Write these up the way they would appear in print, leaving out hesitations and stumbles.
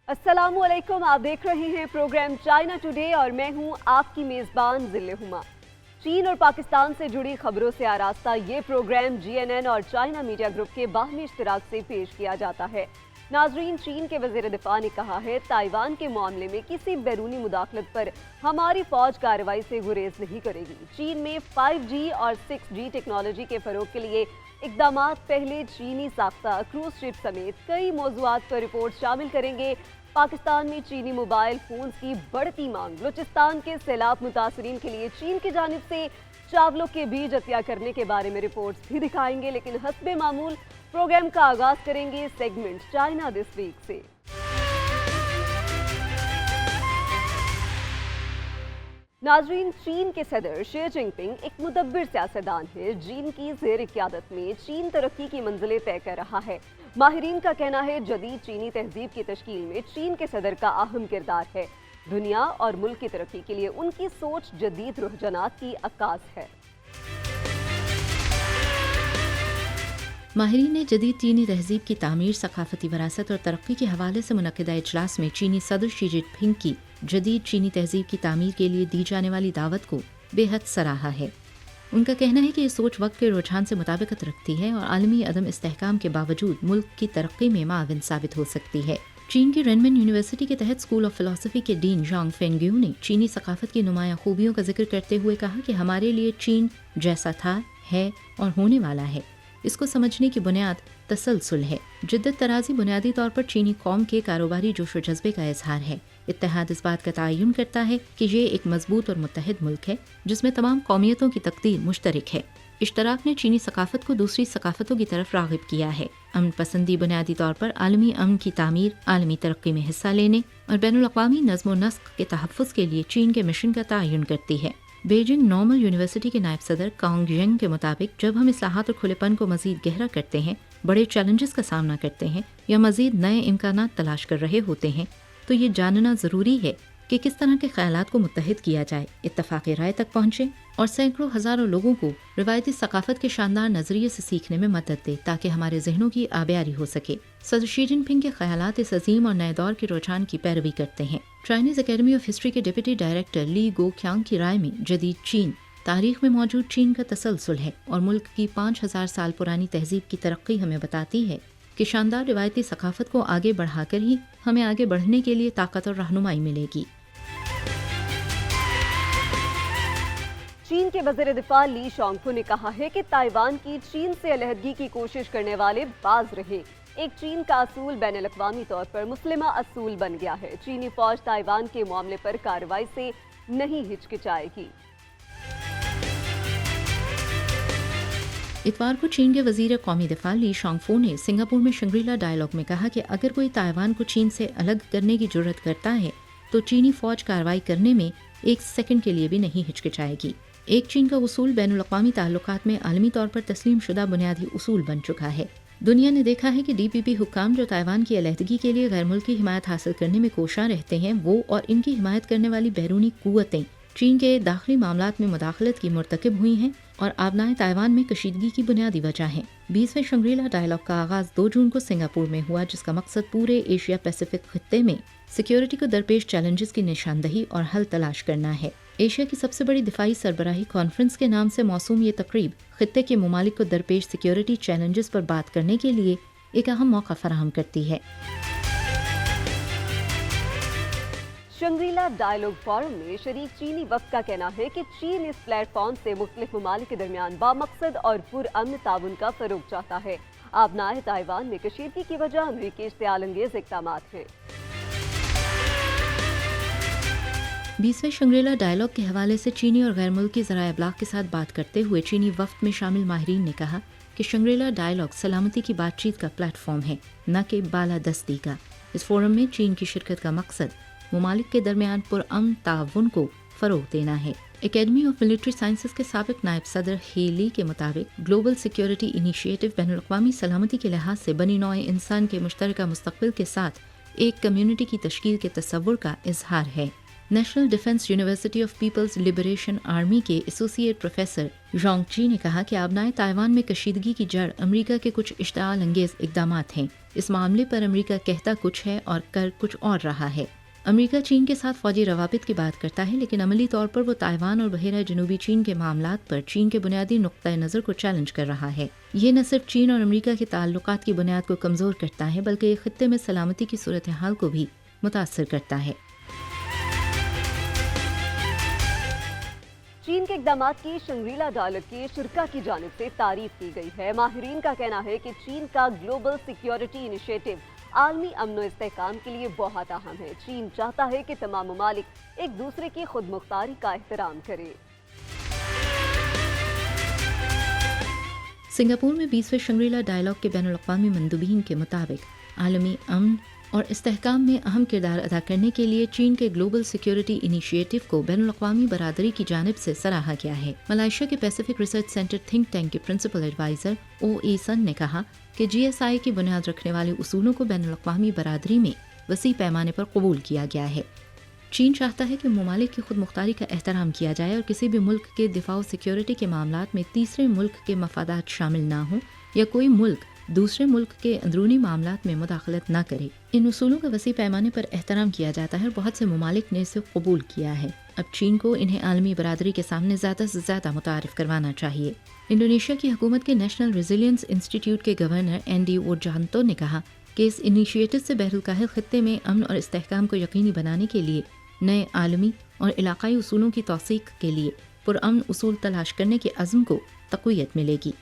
अस्सलामु अलैकुम। आप देख रहे हैं प्रोग्राम चाइना टुडे और मैं हूं आपकी मेज़बान ज़िल्ले हुमा। चीन और पाकिस्तान से जुड़ी खबरों से आरास्ता ये प्रोग्राम GNN और चाइना मीडिया ग्रुप के बाहमी इश्तराक से पेश किया जाता है। नाजरीन, चीन के वज़ीर दिफा ने कहा है ताइवान के मामले में किसी बैरूनी मुदाखलत पर हमारी फौज कार्रवाई से गुरेज नहीं करेगी। चीन में 5G और 6G टेक्नोलॉजी के फरोग के लिए इक़दामात पहले चीनी साख्ता क्रूज शिप समेत कई मौज़ूआत पर रिपोर्ट शामिल करेंगे। पाकिस्तान में चीनी मोबाइल फोन्स की बढ़ती मांग, बलूचिस्तान के सैलाब मुतासरीन के लिए चीन की जानिब से चावलों के बीज अतिया करने के बारे में रिपोर्ट्स भी दिखाएंगे। लेकिन हस्बे मामूल प्रोग्राम का आगाज करेंगे सेगमेंट चाइना दिस वीक से। नाजरीन, चीन के सदर शी जिनपिंग एक मुदब्बिर सियासतदान है जिनकी ज़ेर क़यादत में चीन तरक्की की मंजिलें तय कर रहा है। माहिरीन का कहना है जदीद चीनी तहजीब की तश्कील में चीन के सदर का अहम किरदार है। दुनिया और मुल्क की तरक्की के लिए उनकी सोच जदीद रुझानात की अक्कास है। माहिरीन ने जदीद चीनी तहजीब की तामीर, सकाफती विरासत और तरक्की के हवाले से मुनक्किदा इजलास में चीनी सदर शी जिनपिंग की जदीद चीनी तहजीब की तामीर के लिए दी जाने वाली दावत को बेहद सराहा है। उनका कहना है कि ये सोच वक्त के रुझान से मुताबिकत रखती है और आलमी अदम इस्तेहकाम के बावजूद मुल्क की तरक्की में माविन साबित हो सकती है। चीन की रेनमिन यूनिवर्सिटी के तहत स्कूल ऑफ फिलोसफी के डीन जांग फेंग्यू ने चीनी सकाफत की नुमायां खूबियों का जिक्र करते हुए कहा कि हमारे लिए चीन जैसा था, है और होने वाला है, इसको समझने की बुनियाद तसलसल है। जिद्दत तराजी बुनियादी तौर पर चीनी कौम के कारोबारी जोश व जज्बे का इजहार है। इत्तेहाद इस बात का तयन करता है कि ये एक मजबूत और मुत्तहिद मुल्क है जिसमें तमाम कौमियतों की तकदीर मुश्तरक है। इश्तराक ने चीनी सकाफत को दूसरी सकाफतों की तरफ राग़िब किया है। अमन पसंदी बुनियादी तौर पर आलमी अमन की तामीर, आलमी तरक्की में हिस्सा लेने और बैनुल-अक़वामी नज़्म व नस्क के तहफ़्फ़ुज़ के लिए चीन के मिशन का तयन करती है। बीजिंग नॉर्मल यूनिवर्सिटी के नायब सदर कांग जिंग के मुताबिक जब हम इस्लाहात और खुलेपन को मजीद गहरा करते हैं, बड़े चैलेंजेस का सामना करते हैं या मजीद नए इम्कानात तलाश कर रहे होते हैं, तो ये जानना ज़रूरी है कि किस तरह के ख्यालात को मुत्तहिद किया जाए, इत्तफ़ाक़ राय तक पहुँचे और सैकड़ों हज़ारों लोगों को रिवायती सकाफत के शानदार नज़रिए से सीखने में मदद दे ताकि हमारे जहनों की आबियारी हो सके। सदर शी जिनपिंग के ख्यालात इस अजीम और नए दौर के रुझान की पैरवी करते हैं। चाइनीज़ अकेडमी ऑफ हिस्ट्री के डिप्टी डायरेक्टर ली गो क्यांग की राय में जदीद चीन तारीख में मौजूद चीन का तसलसल है और मुल्क की 5000 साल पुरानी तहजीब की तरक्की हमें बताती है कि शानदार रिवायती सकाफत को आगे बढ़ाकर ही हमें आगे बढ़ने के लिए ताकत और रहनुमाई मिलेगी। चीन के वज़ीर दिफा ली शांगफू ने कहा है कि ताइवान की चीन से अलहदगी की कोशिश करने वाले बाज रहे। एक चीन का असूल बैनुल-अक़वामी तौर पर मुस्लिमा असूल बन गया है। चीनी फौज ताइवान के मामले पर कार्रवाई से नहीं हिचकिचाएगी। इतवार को चीन के वज़ीर कौमी दिफा ली शांगफू ने सिंगापुर में शंग्रीला डायलॉग में कहा कि अगर कोई ताइवान को चीन से अलग करने की जुर्रत करता है तो चीनी फौज कार्रवाई करने में एक सेकंड के लिए भी नहीं हिचकिचाएगी। एक चीन का उसूल बैनुल-अक़वामी ताल्लुकात में आलमी तौर पर तस्लीम शुदा बुनियादी उसूल बन चुका है। दुनिया ने देखा है कि DPP हुक्काम जो ताइवान की अलहदगी के लिए गैर मुल्की हिमायत हासिल करने में कोशां रहते हैं, वो और इनकी हिमायत करने वाली बैरूनी कुव्वतें चीन के दाखिली मामलात में मुदाखलत की मुर्तकिब हुई हैं और आबनाए ताइवान में कशीदगी की बुनियादी वजह है। 20वें शंग्रीला डायलॉग का आगाज 2 जून को सिंगापुर में हुआ, जिसका मकसद पूरे एशिया पैसिफिक खित्ते में सिक्योरिटी को दरपेश चैलेंजेस की निशानदही और हल तलाश करना है। एशिया की सबसे बड़ी दिफाई सरबराही कॉन्फ्रेंस के नाम से मौसूम ये तकरीब खित्ते के ममालिक को दरपेश सिक्योरिटी चैलेंजेस पर बात करने के लिए एक अहम मौका फराहम करती है। शंग्रीला डायलॉग फोरम में शरीक चीनी वफ्द का कहना है कि चीन इस प्लेटफॉर्म से मुख्तलिफ ममालिक के दरमियान बामकसद और पुरअमन ताउन का फरोग चाहता है। आबनाए ताइवान में कशीदगी की वजह अमरीकी इश्तियाल-अंगेज इक़दामात हैं। 20वें शंग्रीला डायलॉग के हवाले से चीनी और गैर मुल्की ज़राए इब्लाग के साथ बात करते हुए चीनी वफ्द में शामिल माहिरीन ने कहा कि शंग्रीला डायलॉग सलामती की बातचीत का प्लेटफॉर्म है, न कि बालादस्ती का। इस फोरम में चीन की शिरकत का मकसद ममालिक के दरमियान पुरअमन ताउन को फ़रोग़ देना है। एकेडमी ऑफ मिलिट्री साइंसेज के साबिक नायब सदर हेली के मुताबिक ग्लोबल सिक्योरिटी इनिशिएटिव बैनुल-अक़वामी सलामती के लिहाज से बनी नौ इंसान के मुश्तरका मुस्तक़बिल के साथ एक कम्युनिटी की तश्कील के तसव्वुर का इजहार है। National defence university of people's liberation army के एसोसिएट प्रोफेसर जोंग ची ने कहा कि आबनाए ताइवान में कशीदगी की जड़ अमेरिका के कुछ इश्ताल अंगेज इकदामात हैं। इस मामले पर अमेरिका कहता कुछ है और कर कुछ और रहा है। अमेरिका चीन के साथ फौजी रवाबित की बात करता है, लेकिन अमली तौर पर वो ताइवान और बहेरा जनूबी चीन के मामलात पर चीन के बुनियादी नुक्ता नज़र को चैलेंज कर रहा है। ये न सिर्फ चीन और अमेरिका के ताल्लुकात की बुनियाद को कमज़ोर करता है, बल्कि खित्ते में सलामती की सूरत हाल को भी मुतासर करता है। चीन के इक़दामात की शंग्रीला डायलॉग के शुरा की जानिब से तारीफ की गई है। माहिरीन का कहना है कि चीन का ग्लोबल सिक्योरिटी इनिशिएटिव आलमी अमन इस्तेहकाम के लिए बहुत अहम है। चीन चाहता है कि तमाम ममालिक एक दूसरे की खुद मुख्तारी का एहतराम करें। सिंगापुर में 20वें शंग्रीला डायलॉग के बैनुल-अक़वामी मंदूबीन के मुताबिक आलमी अमन और इस्तेहकाम में अहम किरदार अदा करने के लिए चीन के ग्लोबल सिक्योरिटी इनिशिएटिव को बैनुल-अक़वामी बरादरी की जानिब से सराहा गया है। मलेशिया के Pacific research centre think tank के प्रिंसिपल एडवाइजर ओ सन ने कहा कि GSI की बुनियाद रखने वाले उसूलों को बैनुल-अक़वामी बरादरी में वसी पैमाने पर कबूल किया गया है। चीन चाहता है कि ममालिक की खुद मुख्तारी का एहतराम किया जाए और किसी भी मुल्क के दिफा और सिक्योरिटी के मामलात में तीसरे मुल्क के मफादात शामिल ना हों या कोई मुल्क दूसरे मुल्क के अंदरूनी मामलात में मुदाखलत न करे। इन उसूलों का वसी पैमाने पर एहतराम किया जाता है और बहुत से ममालिक ने इसे कबूल किया है। अब चीन को इन्हें आलमी बरादरी के सामने ज़्यादा से ज़्यादा मुतारिफ करवाना चाहिए। इंडोनेशिया की हुकूमत के नेशनल रेजिलियंस इंस्टीट्यूट के गवर्नर एंडी वोजांतो ने कहा कि इस इनिशिएटिव से बहरुल खित्ते में अमन और इस्तेहकाम को यकीनी बनाने के लिए नए आलमी और इलाकाई उसूलों की तौसीक के लिए पुरअमन उसूल तलाश करने के अज़्म को तक़वियत मिलेगी।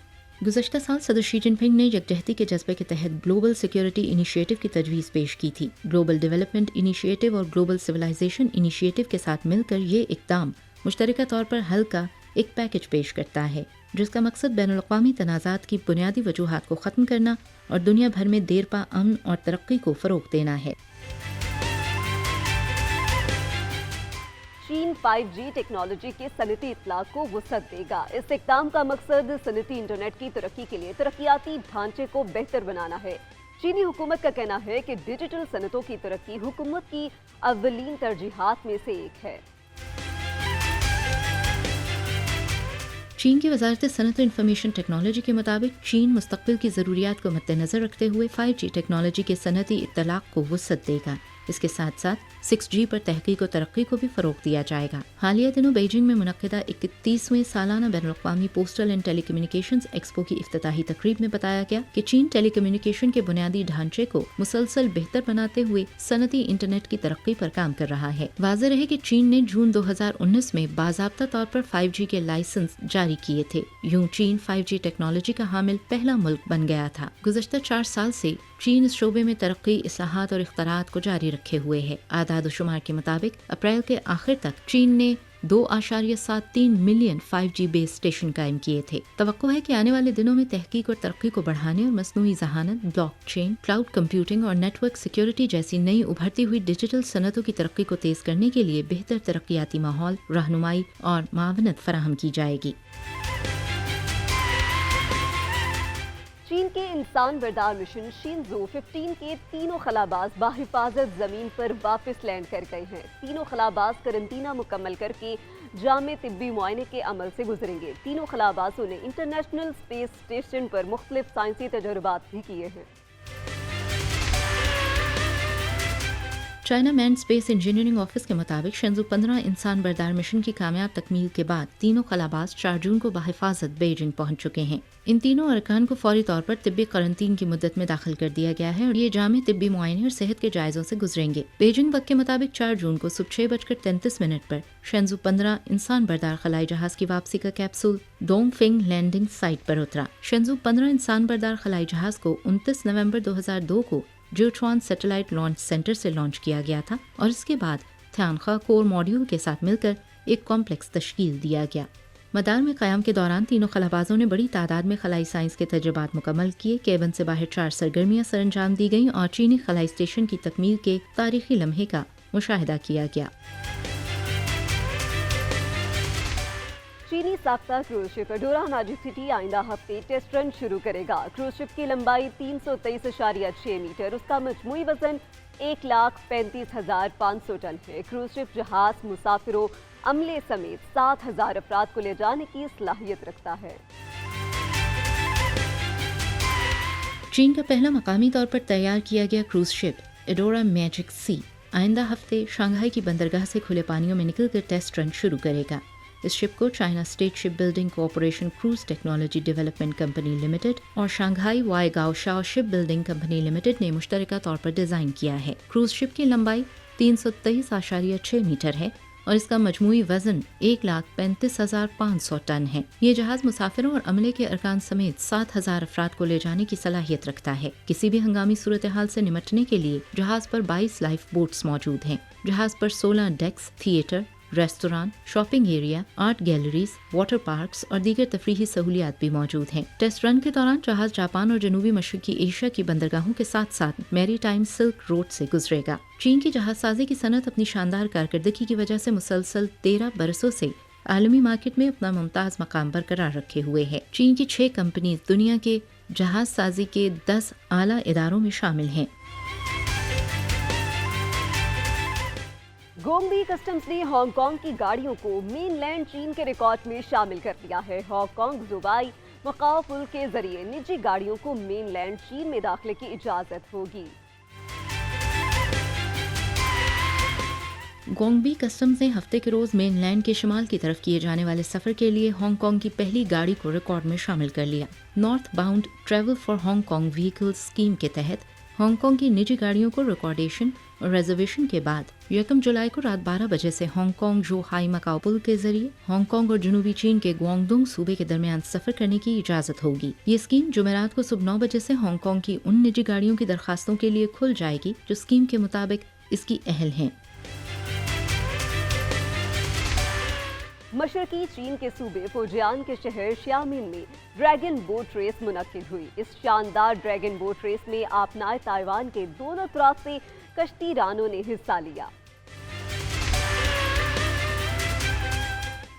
गुज़श्ता साल सदर शी जिनपिंग ने यकजहती के जज्बे के तहत ग्लोबल सिक्योरिटी इनिशिएटिव की तजवीज़ पेश की थी। ग्लोबल डेवलपमेंट इनिशिएटिव और ग्लोबल सिविलाइजेशन इनिशिएटिव के साथ मिलकर ये इक़दाम मुश्तरका तौर पर हल का एक पैकेज पेश करता है, जिसका मकसद बैनुल-अक़वामी तनाज़ात की बुनियादी वजूहात को ख़त्म करना और दुनिया भर में देरपा अमन और तरक्की को फ़रोग़ देना है। चीन 5G टेक्नोलॉजी के सनती इतलाक़ को वुसअत देगा। इस इक़दाम का मकसद सनती इंटरनेट की तरक्की के लिए तरक्याती ढांचे को बेहतर बनाना है। चीनी हुकूमत का कहना है कि डिजिटल सनतों की तरक्की हुकूमत की अव्वलीन तरजीहात में से एक है। चीन की वजारत सनत और इंफॉर्मेशन टेक्नोलॉजी के मुताबिक चीन मुस्तक़बिल की ज़रूरियात को मद्देनज़र रखते हुए 5G टेक्नोलॉजी के सनती इत्तलाक़ को वुसअत देगा। इसके साथ साथ 6G पर तहकीक और तरक्की को भी फ़रोग़ दिया जाएगा। हालिया दिनों बीजिंग में मुनक़्क़िदा 31वें सालाना बैनुल-अक़वामी पोस्टल एंड टेलीकम्युनिकेशंस एक्सपो की इफ्तिताही तकरीब में बताया गया कि चीन टेलीकम्युनिकेशन के बुनियादी ढांचे को मुसलसल बेहतर बनाते हुए सनती इंटरनेट की तरक्की पर काम कर रहा है। वाज़ेह रहे कि चीन ने जून 2019 में बाज़ाब्ता तौर पर 5G के लाइसेंस जारी किए थे। यूं चीन 5G टेक्नोलॉजी का हामिल पहला मुल्क बन गया था। गुज़श्ता 4 साल से चीन इस शोबे में तरक्की, इस्लाहात और इख्तरात को जारी रखे हुए है। आदाद शुमार के मुताबिक अप्रैल के आखिर तक चीन ने 2.73 मिलियन 5G बेस स्टेशन कायम किए थे। तवक्को है कि आने वाले दिनों में तहकीक और तरक्की को बढ़ाने और मसनूई ज़हानत, ब्लॉकचेन, क्लाउड कंप्यूटिंग और नेटवर्क सिक्योरिटी जैसी नई उभरती हुई डिजिटल सनतों की तरक्की को तेज करने के लिए बेहतर तरक्याती माहौल, रहनुमाई और मावनत फराहम की जाएगी। चीन के इंसान बरदार मिशन शिनज़ू 15 के तीनों खलाबाज बाहिफाजत ज़मीन पर वापस लैंड कर गए हैं। तीनों खलाबाज करंतना मुकम्मल करके जामे तिब्बी मुआयने के अमल से गुजरेंगे। तीनों खलाबाजों ने इंटरनेशनल स्पेस स्टेशन पर मुख्तलिफ साइंसी तजुर्बात भी किए हैं। China man space engineering office के मुताबिक शिनज़ू 15 इंसान बरदार मिशन की कामयाब तकमील के बाद तीनों खलाबाज 4 जून को बाहिफाजत बीजिंग पहुंच चुके हैं। इन तीनों अरकान को फौरी तौर पर तिब्बी करंतीन की मुद्दत में दाखिल कर दिया गया है और ये जामे तिब्बी मुआयने और सेहत के जायजों से गुजरेंगे। बीजिंग वक्त के मुताबिक 4 जून को सुबह 6:33 पर शिनज़ू 15 इंसान बरदार खलाई जहाज की वापसी का कैप्सूल डोंगफिंग लैंडिंग साइट पर उतरा। शिनज़ू 15 इंसान बरदार खलाई जहाज को 29 नवंबर 2002 को जियोचुआन सैटेलाइट लॉन्च सेंटर से लॉन्च किया गया था और इसके बाद थियानखा कोर मॉड्यूल के साथ मिलकर एक कॉम्प्लेक्स तश्कील दिया गया। मदार में क़याम के दौरान तीनों खलाबाजों ने बड़ी तादाद में खलाई साइंस के तजुर्बात मुकम्मल किए। केबिन से बाहर 4 सरगर्मियां सरअंजाम दी गईं और चीनी खलाई स्टेशन की तकमील के तारीखी लम्हे का मुशाहिदा किया गया। चीनी साख्ता क्रूज शिप एडोरा मैजिक सिटी आइंदा हफ्ते टेस्ट रन शुरू करेगा। क्रूज शिप की लंबाई 323.6 मीटर, उसका मजमूई वजन 1,35,500 टन है। क्रूज शिप जहाज मुसाफिरों, अमले समेत 7,000 अफराद को ले जाने की सलाहियत रखता है। चीन का पहला मकामी तौर पर तैयार किया गया क्रूज शिप एडोरा मैजिक सी आइंदा हफ्ते शंघाई की बंदरगाह से खुले पानियों में निकलकर टेस्ट रन शुरू करेगा। इस शिप को China state ship building cooperation cruise technology development company limited और Shanghai Waigaoqiao ship building company limited ने मुश्तरका तौर पर डिजाइन किया है। क्रूज शिप की लंबाई 323.6 मीटर है और इसका मजमूई वजन 1,35,500 टन है। ये जहाज मुसाफिरों और अमले के अरकान समेत 7,000 अफराद को ले जाने की सलाहियत रखता है। किसी भी हंगामी सूरत हाल से निपटने के लिए जहाज पर 22 लाइफ बोट्स मौजूद हैं। जहाज पर 16 decks, theatre, restaurant, shopping area, art galleries, water parks और दीगर तफरीही सहूलियात भी मौजूद हैं। टेस्ट रन के दौरान जहाज जापान और जनूबी मशरकी एशिया की बंदरगाहों के साथ साथ मैरी टाइम सिल्क रोड से गुजरेगा। चीन की जहाजसाजी की सनत अपनी शानदार कारकर्दगी की वजह से मुसलसल 13 बरसों से आलमी मार्केट में अपना मुमताज मकाम बरकरार रखे हुए है। चीन की 6 कंपनी दुनिया के जहाजसाजी के 10 आला इदारों में शामिल हैं। गोंगबी कस्टम्स ने हांगकांग की गाड़ियों को मेनलैंड चीन के रिकॉर्ड में शामिल कर दिया है। हांगकांग दुबई मकाओ पुल के जरिए निजी गाड़ियों को मेनलैंड चीन में दाखिले की इजाजत होगी। गोंगबी कस्टम्स ने हफ्ते के रोज मेनलैंड के शिमाल की तरफ किए जाने वाले सफर के लिए हांगकांग की पहली गाड़ी को रिकॉर्ड में शामिल कर लिया। North bound travel for Hong Kong vehicle scheme के तहत हांगकांग की निजी गाड़ियों को रिकॉर्डेशन और रिजर्वेशन के बाद 1 जुलाई को रात 12 बजे से हांगकांग जोहाई मकाओ पुल के जरिए हांगकांग और जनूबी चीन के ग्वांगडोंग सूबे के दरमियान सफर करने की इजाजत होगी। ये स्कीम जुमेरात को सुबह 9 बजे से हांगकांग की उन निजी गाड़ियों की दरखास्तों के लिए खुल जाएगी जो स्कीम के मुताबिक इसकी अहल हैं। मशरकी चीन के सूबे फुजियान के शहर शियामिन में ड्रैगन बोट रेस मुनक्किद हुई। इस शानदार ड्रैगन बोट रेस में आपनाए ताइवान के दोनों तरफ से कश्ती रानों ने हिस्सा लिया।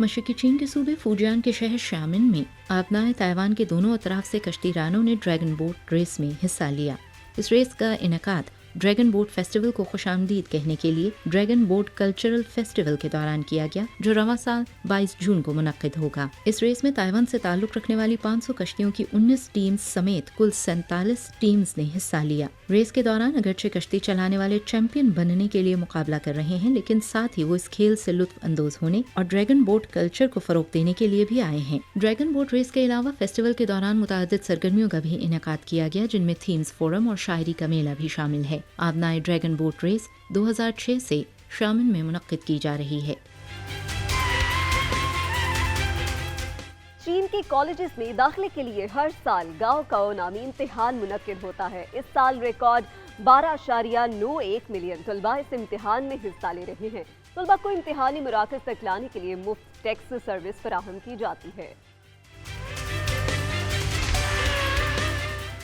मशरकी चीन के सूबे फुजियान के शहर शियामिन में आपनाए ताइवान के दोनों अतराफ से कश्ती रानों ने ड्रैगन बोट रेस में हिस्सा लिया। इस रेस का इनेकाद ड्रैगन बोट फेस्टिवल को खुशामदीद कहने के लिए ड्रैगन बोट कल्चरल फेस्टिवल के दौरान किया गया, जो रवां साल 22 जून को मुनक्किद होगा। इस रेस में ताइवान से ताल्लुक रखने वाली 500 कश्तियों की 19 टीम्स समेत कुल 47 टीम्स ने हिस्सा लिया। रेस के दौरान अगरचे कश्ती चलाने वाले चैंपियन बनने के लिए मुकाबला कर रहे हैं, लेकिन साथ ही वो इस खेल से लुत्फ अंदोज होने और ड्रैगन बोट कल्चर को फरोग देने के लिए भी आए हैं। ड्रैगन बोट रेस के अलावा फेस्टिवल के दौरान मुतादिद सरगर्मियों का भी इनेकाद किया गया, जिनमें थीम्स फोरम और शायरी का मेला भी शामिल है। आबनाए ड्रैगन बोट रेस 2006 से शामिन में मुनक्किद की जा रही है। चीन के कॉलेजेस में दाखिले के लिए हर साल गाँव काओ नामी इम्तिहान मुनक्किद होता है। इस साल रिकॉर्ड 12.91 मिलियन तलबा इस इम्तिहान में हिस्सा ले रहे हैं। तलबा को इम्तिहानी मराकज तक लाने के लिए मुफ्त टैक्स सर्विस फराहम की जाती है।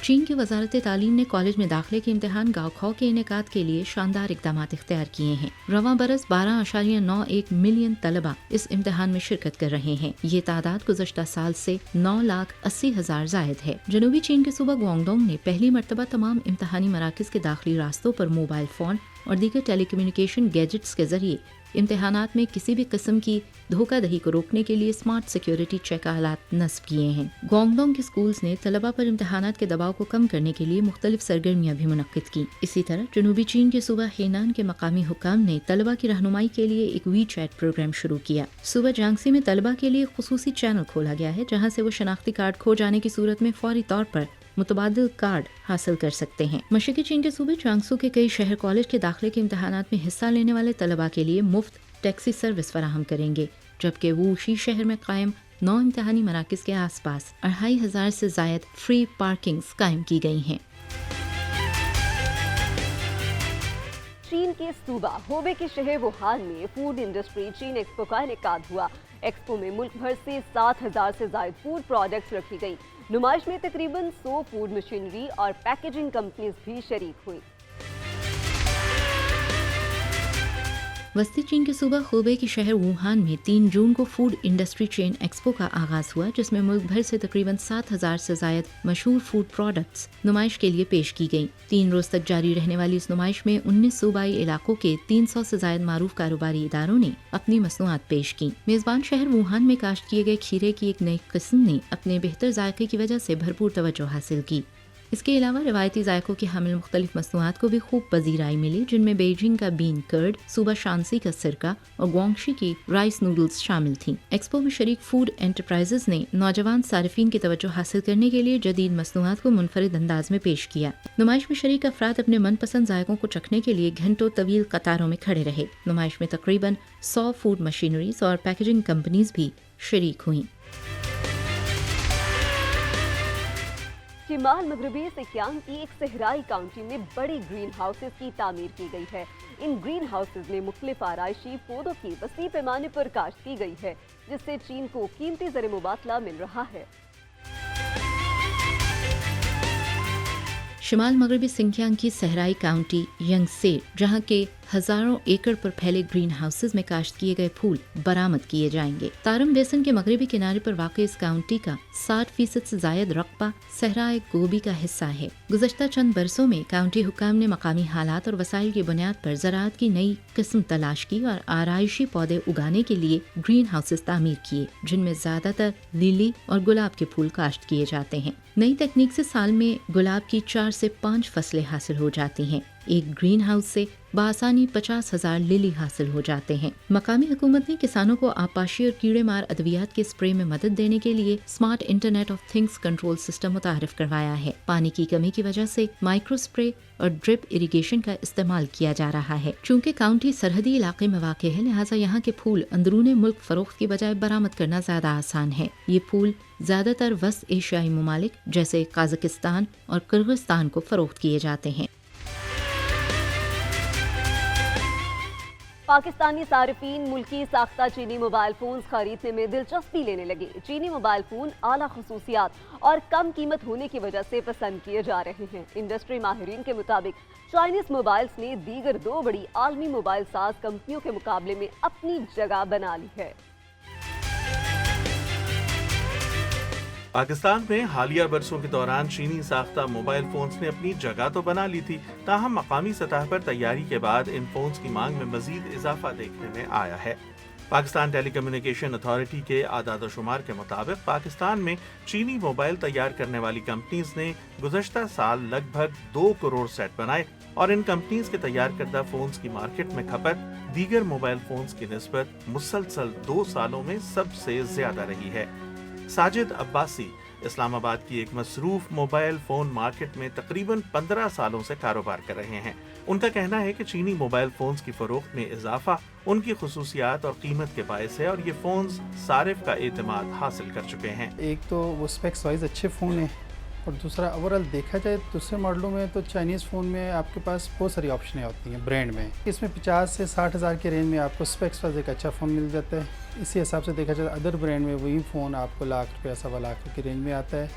चीन की वजारत तालीम ने कॉलेज में दाखिले के इम्तिहान गाँव के इनेकाद के लिए शानदार इकदाम इख्तियार किए हैं। रवां बरस 12.91 मिलियन तलबा इस इम्तिहान में शिरकत कर रहे हैं। ये तादाद गुज़श्ता साल से 9,80,000 जायद है। जनूबी चीन के सूबा ग्वांगडोंग ने पहली मरतबा तमाम इम्तिहानी मराकज के दाखिली रास्तों पर मोबाइल फोन और दीगर टेलीकम्युनिकेशन गैजेट्स के जरिए इम्तिहानात में किसी भी किस्म की धोखाधड़ी को रोकने के लिए स्मार्ट सिक्योरिटी चेक आलात नस्ब किए हैं। ग्वांगडोंग के स्कूल्स ने तलबा पर इम्तिहानात के दबाव को कम करने के लिए मुख्तलिफ सरगर्मियाँ भी मुनक्किद की। इसी तरह जनूबी चीन के सूबा हेनान के मकामी हुकाम ने तलबा की रहनुमाई के लिए एक वी चैट प्रोग्राम शुरू किया। सूबा जांगसी में तलबा के लिए खुसूसी चैनल खोला गया है, जहाँ से वो शनाख्ती कार्ड खो जाने की सूरत में फौरी तौर पर मुतबादिल कार्ड हासिल कर सकते हैं। मशरकी चीन के सूबे चांगसू के कई शहर कॉलेज के दाखिले के इम्तिहानात में हिस्सा लेने वाले तलबा के लिए मुफ्त टैक्सी सर्विस फराहम करेंगे, जबकि वो उसी शहर में कायम 9 इम्तिहानी मराकज के आसपास 2,500 से जायद फ्री पार्किंग्स कायम की गई हैं। चीन के सूबा होबे के शहर वुहान में फूड इंडस्ट्री चीन एक्सपो का इनेकाद हुआ। एक्सपो में मुल्क भर से 7,000 से जायद फूड प्रोडक्ट्स रखी गई। नुमाइश में तकरीबन 100 फूड मशीनरी और पैकेजिंग कंपनीज भी शरीक हुई। वस्ती चीन के सूबा खूबे के शहर वुहान में 3 जून को फूड इंडस्ट्री चेन एक्सपो का आगाज हुआ, जिसमें मुल्क भर से तकरीबन 7,000 से जायद मशहूर फूड प्रोडक्ट्स नुमाइश के लिए पेश की गईं। 3 रोज तक जारी रहने वाली इस नुमाइश में 19 सूबाई इलाकों के 300 से जायद मारूफ कारोबारी इदारों ने अपनी मसनूआत पेश की। मेजबान शहर वुहान में काश्त किए गए खीरे की एक नई किस्म ने अपने बेहतर जायके की वजह से भरपूर तवज्जो हासिल की। इसके अलावा रिवायती जायकों की हामिल मुख्तलिफ मसनूआत को भी खूब पजीराई मिली, जिनमें बेइजिंग का बीन कर्ड, सूबा शांसी का सिरका और ग्वांगशी की राइस नूडल्स शामिल थीं। एक्सपो में शरीक फूड एंटरप्राइजेज ने नौजवान सारिफीन की तवज्जो हासिल करने के लिए जदीद मसनूआत को मुनफरिद अंदाज में पेश किया। नुमाइश में शरीक अफराद अपने मनपसंद जायकों को चखने के लिए घंटों तवील कतारों में खड़े रहे। नुमाइश में तकरीबन 100 फूड मशीनरीज और पैकेजिंग कंपनीज भी शरीक हुईं। शिमाल मगरबी सिकियांग की एक सहराई काउंटी में बड़ी ग्रीन हाउसेस की तामीर की गई है। इन ग्रीन हाउसेस में मुख्तलिफ आराइशी पौधों की वसी पैमाने पर काश्त की गई है, जिससे चीन को कीमती ज़र मुबादला मिल रहा है। शिमाल मगरबी सिंकियांग की सहराई काउंटी यंगसे, जहां के हजारों एकड़ पर फैले ग्रीन हाउसेज में काश्त किए गए फूल बरामद किए जाएंगे। तारम बेसन के मगरबी किनारे पर वाक़ई इस काउंटी का 60% से जायद रकबा सहराए गोबी का हिस्सा है। गुज़श्ता चंद बरसों में काउंटी हुकाम ने मकामी हालात और वसाइल की बुनियाद पर ज़राअत की नई किस्म तलाश की और आराइशी पौधे उगाने के लिए ग्रीन हाउसेज तामीर किए, जिनमें ज्यादातर लिली और गुलाब के फूल काश्त किए जाते हैं। नई तकनीक से साल में गुलाब की 4 से 5 फसलें हासिल हो जाती हैं। एक ग्रीन हाउस से बआसानी 50,000 लिली हासिल हो जाते हैं। मकामी हुकूमत ने किसानों को आपाशी और कीड़े मार अद्वियात के स्प्रे में मदद देने के लिए smart internet of things control system मुतारिफ करवाया है। पानी की कमी की वजह से माइक्रो स्प्रे और ड्रिप इरिगेशन का इस्तेमाल किया जा रहा है। चूँकि काउंटी सरहदी इलाके में वाक़ है, लिहाजा यहाँ के फूल अंदरूनी मुल्क फरोख्त की बजाय बरामद करना ज्यादा आसान है। ये फूल ज्यादातर वस्त एशियाई ममालिक जैसे काज़ाकिस्तान और किर्गिस्तान को फरोख्त किए जाते हैं। पाकिस्तानी सारिफीन मुल्की साख्ता चीनी मोबाइल फोन्स खरीदने में दिलचस्पी लेने लगे। चीनी मोबाइल फोन आला खसूसियात और कम कीमत होने की वजह से पसंद किए जा रहे हैं। इंडस्ट्री माहिरीन के मुताबिक चाइनीज मोबाइल्स ने दीगर 2 बड़ी आलमी मोबाइल साज कंपनियों के मुकाबले में अपनी जगह बना ली है। पाकिस्तान में हालिया बरसों के दौरान चीनी साख्ता मोबाइल फोन्स ने अपनी जगह तो बना ली थी, ताहम मकामी सतह पर तैयारी के बाद इन फोन्स की मांग में मजीद इजाफा देखने में आया है। पाकिस्तान टेली कम्युनिकेशन अथॉरिटी के आदाद शुमार के मुताबिक पाकिस्तान में चीनी मोबाइल तैयार करने वाली कंपनीज ने गुज़श्ता साल लगभग 2 करोड़ सेट बनाए और इन कंपनीज के तैयार करदा फोन्स की मार्केट में खपत दीगर मोबाइल फोन्स की निस्बत मुसलसल 2 सालों में सबसे ज्यादा रही है। साजिद अब्बासी इस्लामाबाद की एक मसरूफ मोबाइल फोन मार्केट में तकरीबन 15 सालों से कारोबार कर रहे हैं। उनका कहना है कि चीनी मोबाइल फोन्स की फरोख्त में इजाफा उनकी खुसूसियात और कीमत के बायस है और ये फोन्स सारिफ का एतमाद हासिल कर चुके हैं। एक तो वो स्पेक्स वाइज अच्छे फ़ोन है और दूसरा ओवरऑल देखा जाए दूसरे मॉडलों में तो चाइनीज़ फ़ोन में आपके पास बहुत सारी ऑप्शनें होती हैं ब्रांड में। इसमें 50 से 60 हज़ार के रेंज में आपको स्पेक्स वाइज एक अच्छा फ़ोन मिल जाता है। इसी हिसाब से देखा जाए अदर ब्रांड में वही फ़ोन आपको लाख रुपया 1.25 लाख के रेंज में आता है